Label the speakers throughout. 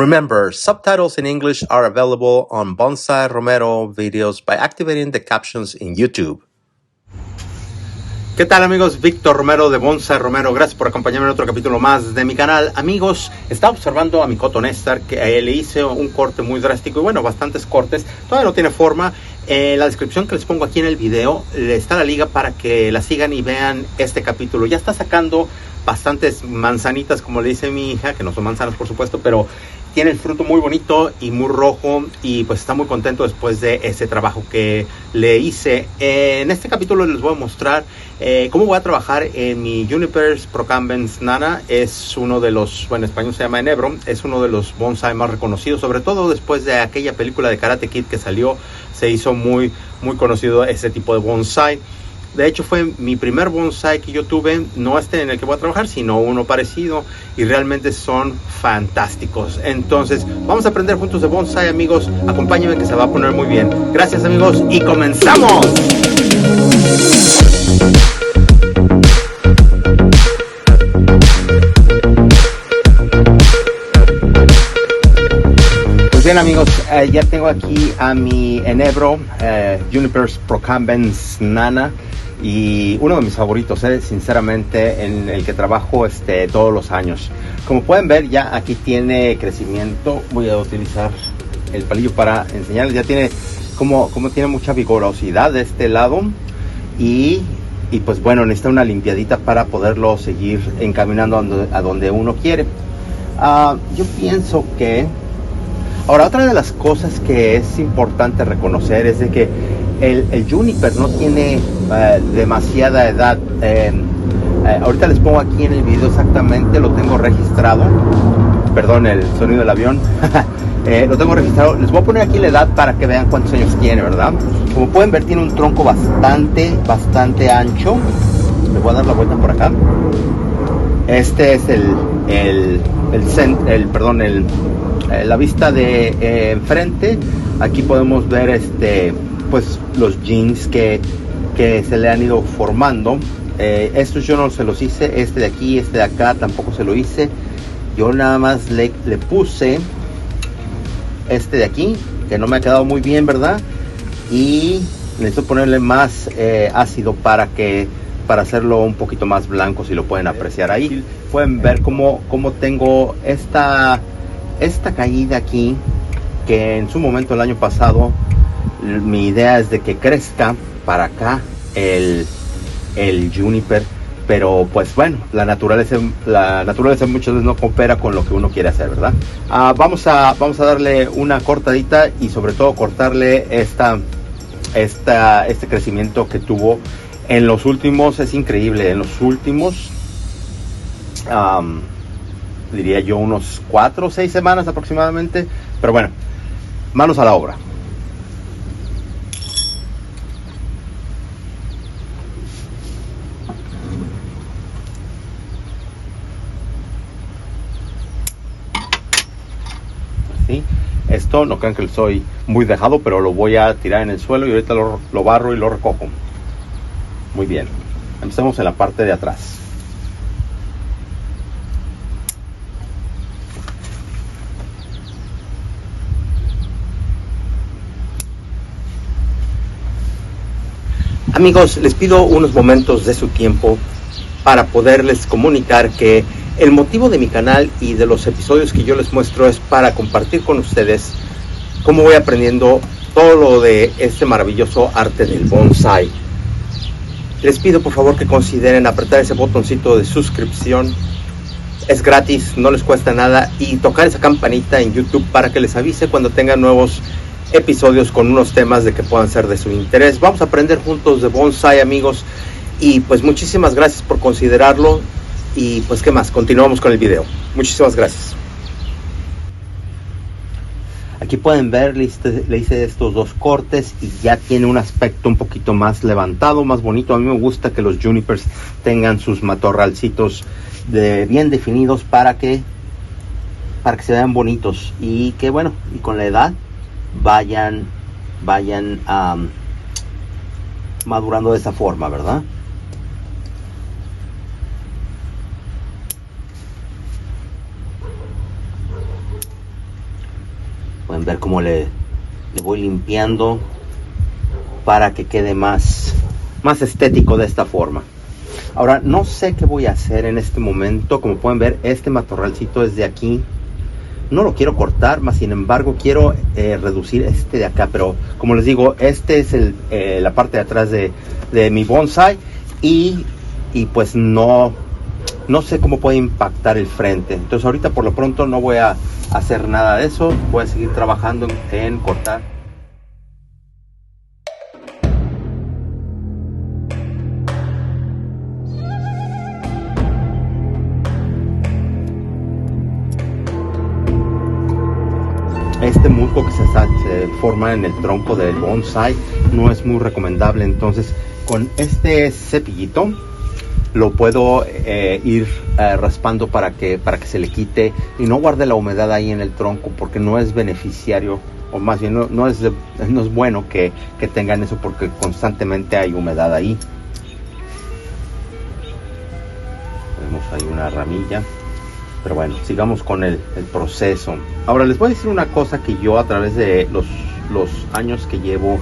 Speaker 1: Remember, subtitles in English are available on Bonsai Romero videos by activating the captions in YouTube. ¿Qué tal, amigos? Víctor Romero de Bonsai Romero. Gracias por acompañarme en otro capítulo más de mi canal. Amigos, estaba observando a mi Coto Nestor, que le hice un corte muy drástico y bueno, bastantes cortes. Todavía no tiene forma. En la descripción que les pongo aquí en el video está la liga para que la sigan y vean este capítulo. Ya está sacando bastantes manzanitas, como le dice mi hija, que no son manzanas por supuesto, pero tiene el fruto muy bonito y muy rojo y pues está muy contento después de ese trabajo que le hice. En este capítulo les voy a mostrar cómo voy a trabajar en mi Juniper Procumbens Nana. Es uno de los, bueno, en español se llama enebro, es uno de los bonsai más reconocidos, sobre todo después de aquella película de Karate Kid que salió, se hizo muy conocido ese tipo de bonsai. De hecho fue mi primer bonsai que yo tuve, no este en el que voy a trabajar, sino uno parecido, y realmente son fantásticos. Entonces vamos a aprender juntos de bonsai, amigos. Acompáñenme que se va a poner muy bien. Gracias, amigos, y comenzamos. Pues bien, amigos, ya tengo aquí a mi enebro Juniper Procumbens Nana, y uno de mis favoritos, sinceramente, en el que trabajo todos los años. Como pueden ver, ya aquí tiene crecimiento. Voy a utilizar el palillo para enseñarles. Ya tiene como tiene mucha vigorosidad de este lado, y pues bueno, necesita una limpiadita para poderlo seguir encaminando a donde uno quiere. Yo pienso que ahora, otra de las cosas que es importante reconocer es de que el Juniper no tiene demasiada edad. Ahorita les pongo aquí en el video exactamente, lo tengo registrado. Perdón el sonido del avión. Lo tengo registrado. Les voy a poner aquí la edad para que vean cuántos años tiene, ¿verdad? Como pueden ver, tiene un tronco bastante ancho. Le voy a dar la vuelta por acá. Este es la vista de enfrente. Aquí podemos ver pues los jeans que se le han ido formando. Estos yo no se los hice, este de aquí, este de acá tampoco se lo hice. Yo nada más le puse este de aquí, que no me ha quedado muy bien, ¿verdad? Y necesito ponerle más ácido para hacerlo un poquito más blanco, si lo pueden apreciar ahí. Pueden ver cómo tengo esta caída aquí, que en su momento el año pasado mi idea es de que crezca para acá el Juniper, pero pues bueno, la naturaleza muchas veces no coopera con lo que uno quiere hacer, ¿verdad? Vamos a darle una cortadita y sobre todo cortarle este crecimiento que tuvo en los últimos. Es increíble, en los últimos diría yo unos 4 o 6 semanas aproximadamente. Pero bueno, manos a la obra. ¿Sí? Esto no crean que soy muy dejado, pero lo voy a tirar en el suelo y ahorita lo barro y lo recojo. Muy bien, empecemos en la parte de atrás. Amigos, les pido unos momentos de su tiempo para poderles comunicar que el motivo de mi canal y de los episodios que yo les muestro es para compartir con ustedes cómo voy aprendiendo todo lo de este maravilloso arte del bonsai. Les pido por favor que consideren apretar ese botoncito de suscripción. Es gratis, no les cuesta nada, y tocar esa campanita en YouTube para que les avise cuando tengan nuevos episodios con unos temas de que puedan ser de su interés. Vamos a aprender juntos de bonsai, amigos, y pues muchísimas gracias por considerarlo. Y pues qué más, continuamos con el video. Muchísimas gracias. Aquí pueden ver, le hice estos 2 cortes y ya tiene un aspecto un poquito más levantado, más bonito. A mí me gusta que los Junipers tengan sus matorralcitos bien definidos para que se vean bonitos, y que bueno, y con la edad vayan madurando de esa forma, ¿verdad? Pueden ver cómo le voy limpiando para que quede más estético de esta forma. Ahora, no sé qué voy a hacer en este momento. Como pueden ver, este matorralcito es de aquí. No lo quiero cortar, más sin embargo quiero reducir este de acá. Pero como les digo, este es la parte de atrás de mi bonsai. Y pues no sé cómo puede impactar el frente. Entonces ahorita por lo pronto no voy a hacer nada de eso. Voy a seguir trabajando en cortar. Este musgo que se forma en el tronco del bonsai no es muy recomendable. Entonces con este cepillito lo puedo ir raspando para que se le quite y no guarde la humedad ahí en el tronco, porque no es beneficiario, o más bien no es bueno que tengan eso, porque constantemente hay humedad ahí. Tenemos ahí una ramilla, pero bueno, sigamos con el proceso. Ahora les voy a decir una cosa que yo, a través de los años que llevo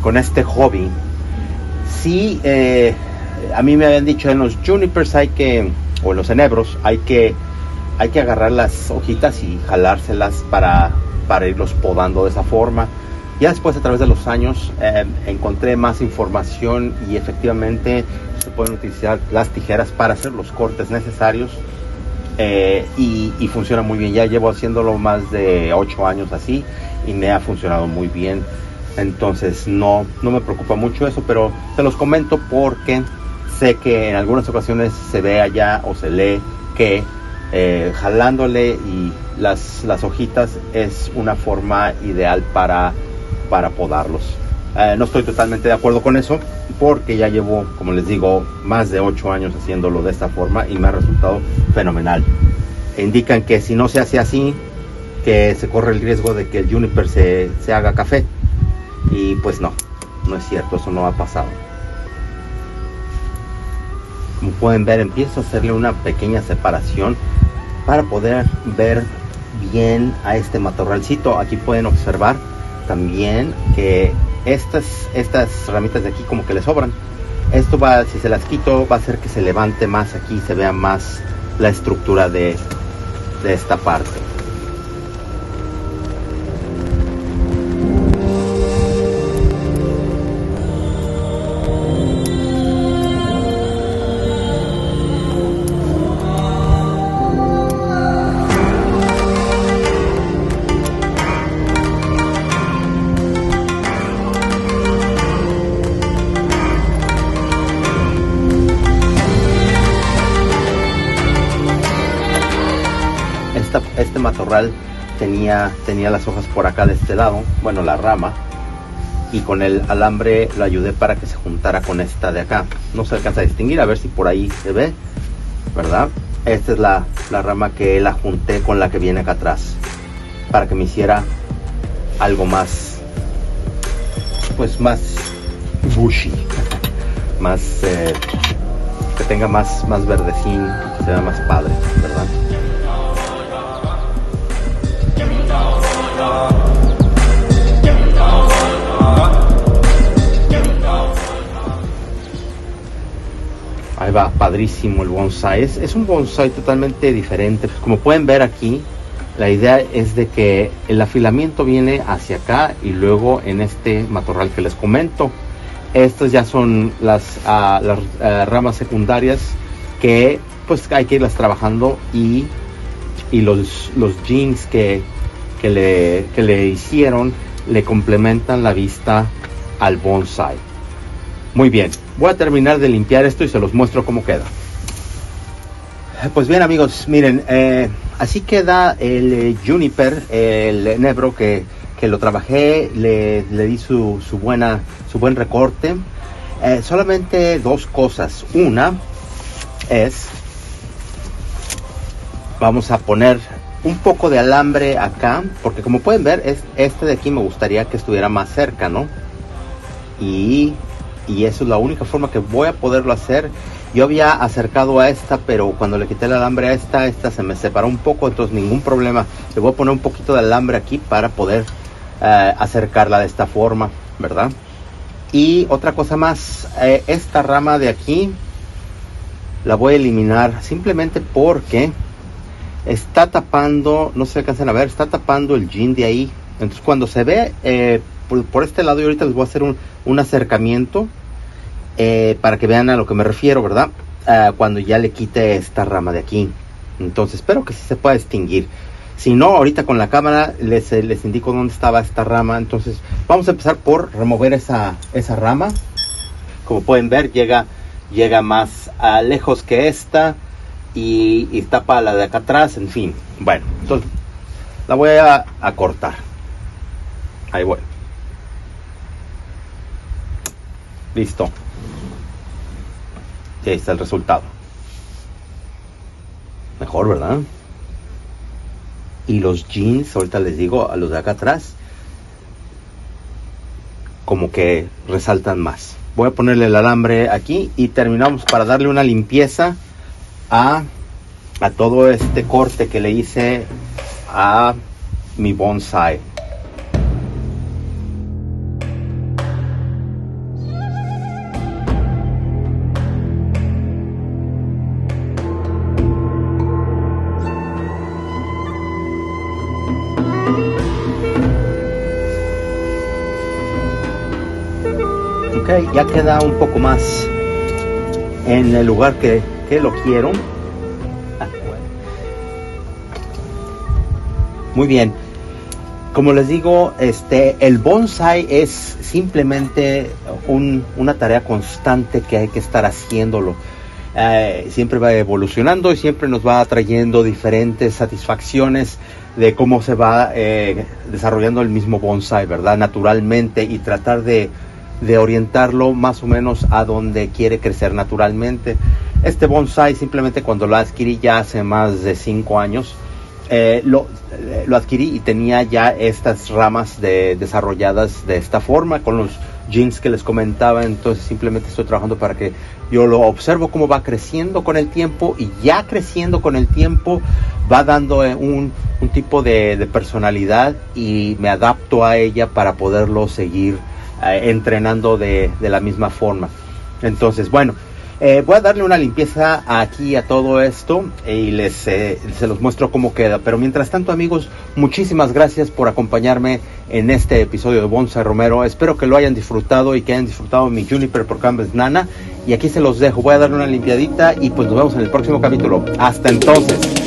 Speaker 1: con este hobby, sí, a mí me habían dicho en los junipers o en los enebros hay que agarrar las hojitas y jalárselas para irlos podando de esa forma. Ya después, a través de los años, encontré más información y efectivamente se pueden utilizar las tijeras para hacer los cortes necesarios, y funciona muy bien. Ya llevo haciéndolo más de 8 años así y me ha funcionado muy bien. Entonces no me preocupa mucho eso, pero se los comento porque sé que en algunas ocasiones se ve allá o se lee que jalándole y las hojitas es una forma ideal para podarlos. No estoy totalmente de acuerdo con eso, porque ya llevo, como les digo, más de 8 años haciéndolo de esta forma y me ha resultado fenomenal. Indican que si no se hace así, que se corre el riesgo de que el juniper se haga café, y pues no es cierto, eso no ha pasado. Como pueden ver, empiezo a hacerle una pequeña separación para poder ver bien a este matorralcito. Aquí pueden observar también que estas ramitas de aquí como que le sobran. Esto si se las quito, va a hacer que se levante más aquí, se vea más la estructura de esta parte. Este matorral tenía las hojas por acá de este lado, bueno, la rama, y con el alambre lo ayudé para que se juntara con esta de acá. No se alcanza a distinguir, a ver si por ahí se ve, ¿verdad? Esta es la rama que la junté con la que viene acá atrás, para que me hiciera algo más, pues más bushy, más que tenga más verdecín, que se vea más padre, ¿verdad? Ahí va, padrísimo el bonsai. Es un bonsai totalmente diferente. Como pueden ver aquí, la idea es de que el afilamiento viene hacia acá y luego en este matorral que les comento. Estas ya son las ramas secundarias que pues hay que irlas trabajando, y los jeans que le hicieron le complementan la vista al bonsai. Muy bien, voy a terminar de limpiar esto y se los muestro cómo queda. Pues bien, amigos, miren, así queda el juniper, el enebro que lo trabajé, le di su buen recorte. Solamente dos cosas. Una es, vamos a poner un poco de alambre acá, porque como pueden ver, este de aquí me gustaría que estuviera más cerca, ¿no? Y eso es la única forma que voy a poderlo hacer. Yo había acercado a esta, pero cuando le quité el alambre a esta se me separó un poco, entonces ningún problema. Le voy a poner un poquito de alambre aquí para poder acercarla de esta forma, ¿verdad? Y otra cosa más, esta rama de aquí la voy a eliminar simplemente porque está tapando, no se alcanzan a ver, está tapando el jean de ahí. Entonces cuando se ve por este lado, y ahorita les voy a hacer un acercamiento para que vean a lo que me refiero, ¿verdad? Cuando ya le quite esta rama de aquí. Entonces espero que sí se pueda distinguir. Si no, ahorita con la cámara les indico dónde estaba esta rama. Entonces vamos a empezar por remover esa rama. Como pueden ver, llega más lejos que esta y tapa la de acá atrás. En fin, bueno, entonces la voy a cortar. Ahí voy. Listo. Y ahí está el resultado. Mejor, ¿verdad? Y los jeans, ahorita les digo, a los de acá atrás, como que resaltan más. Voy a ponerle el alambre aquí y terminamos para darle una limpieza a todo este corte que le hice a mi bonsai. Ok, ya queda un poco más en el lugar que lo quiero. Muy bien. Como les digo, el bonsai es simplemente una tarea constante que hay que estar haciéndolo. Siempre va evolucionando y siempre nos va trayendo diferentes satisfacciones de cómo se va desarrollando el mismo bonsai, ¿verdad? Naturalmente, y tratar de orientarlo más o menos a donde quiere crecer naturalmente. Este bonsai simplemente cuando lo adquirí ya hace más de 5 años, lo adquirí y tenía ya estas ramas desarrolladas de esta forma con los jeans que les comentaba. Entonces simplemente estoy trabajando para que yo lo observo cómo va creciendo con el tiempo, y ya creciendo con el tiempo va dando un tipo de personalidad, y me adapto a ella para poderlo seguir entrenando de la misma forma. Entonces, bueno, voy a darle una limpieza aquí a todo esto y se los muestro cómo queda. Pero mientras tanto, amigos, muchísimas gracias por acompañarme en este episodio de Bonsai Romero. Espero que lo hayan disfrutado y que hayan disfrutado mi Juniper por Canvas Nana. Y aquí se los dejo. Voy a darle una limpiadita y pues nos vemos en el próximo capítulo. Hasta entonces.